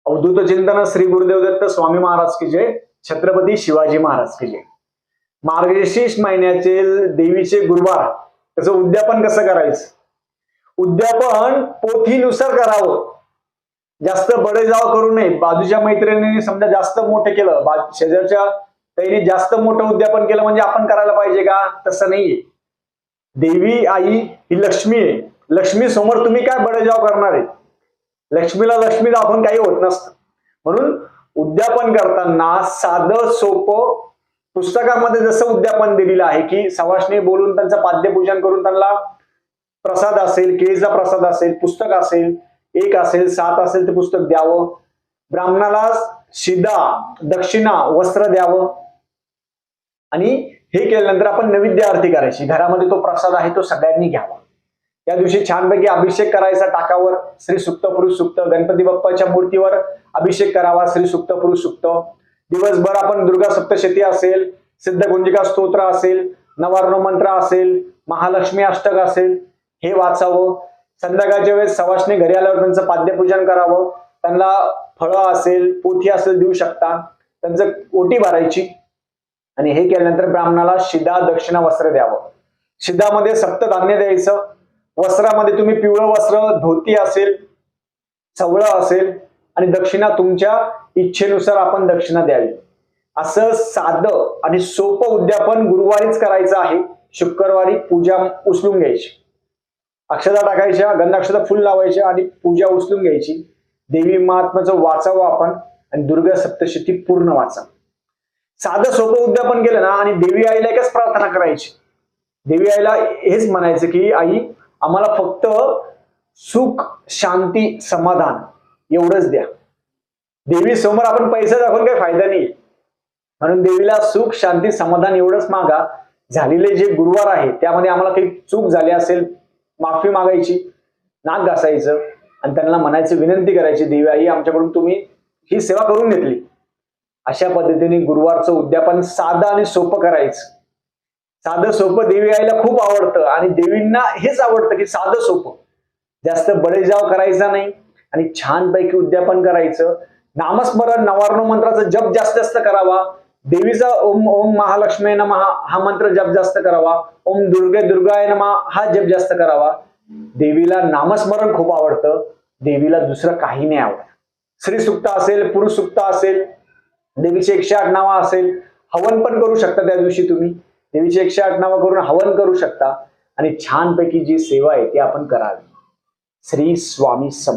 अवधूत चिंतन श्री गुरुदेव दत्त स्वामी महाराज की जय. छत्रपती शिवाजी महाराज की जय. मार्गशीर्ष महिन्याचे देवीचे गुरुवार त्याचं उद्यापन कसं करायचं? उद्यापन पोथीनुसार करावं. जास्त बडेजाव करू नये. बाजूच्या मैत्रिणींनी समजा जास्त मोठं केलं, शेजारच्या ताईने जास्त मोठं उद्यापन केलं म्हणजे आपण करायला पाहिजे का? तसं नाहीये. देवी आई ही लक्ष्मी आहे. लक्ष्मी समोर तुम्ही काय बडेजाव करणार आहे? लक्ष्मीला लक्ष्मी दाखवून काही होत नसतं. म्हणून उद्यापन करताना साधं सोपं पुस्तकामध्ये जसं उद्यापन दिलेलं आहे की सवाष्णी बोलून त्यांचं पाद्यपूजन करून त्यांना प्रसाद असेल, केळीचा प्रसाद असेल, पुस्तक असेल, 1 असेल 7 असेल ते पुस्तक द्यावं. ब्राह्मणाला शिदा, दक्षिणा, वस्त्र द्यावं. आणि हे केल्यानंतर आपण नैवेद्य आरती करायची. घरामध्ये तो प्रसाद आहे तो सगळ्यांनी घ्यावा. त्या दिवशी छानपैकी अभिषेक करायचा टाकावर. श्री सुक्त, पुरुष सुक्त, गणपती बाप्पाच्या मूर्तीवर अभिषेक करावा. श्री सुक्त, पुरुष सुक्त. दिवसभर आपण दुर्गा सप्तशती असेल, सिद्धगुंजिका स्तोत्र असेल, नवर्ण मंत्र असेल, महालक्ष्मी अष्टक असेल हे वाचावं. संध्याकाळच्या वेळेस सवाष्णी घरी आल्यावर त्यांचं पाद्यपूजन करावं. त्यांना फळं असेल, पोथी असेल देऊ शकता. त्यांचं ओटी भरायची. आणि हे केल्यानंतर ब्राह्मणाला शिदा, दक्षिणा, वस्त्र द्यावं. शिदामध्ये सप्तधान्य द्यायचं. वस्त्रामध्ये तुम्ही पिवळं वस्त्र, धोती असेल, सवळं असेल आणि दक्षिणा तुमच्या इच्छेनुसार आपण दक्षिणा द्यावी. असं साधं आणि सोपं उद्यापन गुरुवारीच करायचं आहे. शुक्रवारी पूजा उचलून घ्यायची. अक्षता टाकायच्या, गंधाक्षता फुल लावायच्या आणि पूजा उचलून घ्यायची. देवी महात्म्याचं वाचावं आपण आणि दुर्गा सप्तशती पूर्ण वाचा. साधं सोपं उद्यापन केलं ना आणि देवी आईला एकच प्रार्थना करायची. देवी आईला हेच म्हणायचं की आई आम्हाला फक्त सुख, शांती, समाधान एवढंच द्या. देवी समोर आपण पैसा दाखवून काही फायदा नाही. म्हणून देवीला सुख, शांती, समाधान एवढंच मागा. झालेले जे गुरुवार आहे त्यामध्ये आम्हाला काही चूक झाली असेल माफी मागायची, नाक घासायचं आणि त्यांना म्हणायचं, विनंती करायची, देवी आई आमच्याकडून तुम्ही ही सेवा करून घेतली. अशा पद्धतीने गुरुवारचं उद्यापन साधं आणि सोपं करायचं. साधं सोपं देवी आईला खूप आवडतं आणि देवींना हेच आवडतं की साधं सोपं. जास्त बडेजाव करायचा नाही आणि छानपैकी उद्यापन करायचं. नामस्मरण, नवर्ण मंत्राचा जप जास्त करावा. देवीचा ओम ओम महालक्ष्मी नमः हा मंत्र जप जास्त करावा. ओम दुर्गाय नमः हा जप जास्त करावा. देवीला नामस्मरण खूप आवडतं. देवीला दुसरं काही नाही आवडत. श्री सुक्त असेल, पुरुष सुक्त असेल, देवीचे 108 नावं असेल, हवन पण करू शकता. त्या दिवशी तुम्ही देवीचे 108 नावं करून हवन करू शकता आणि छानपैकी जी सेवा आहे ती आपण करावी. श्री स्वामी समर्थ.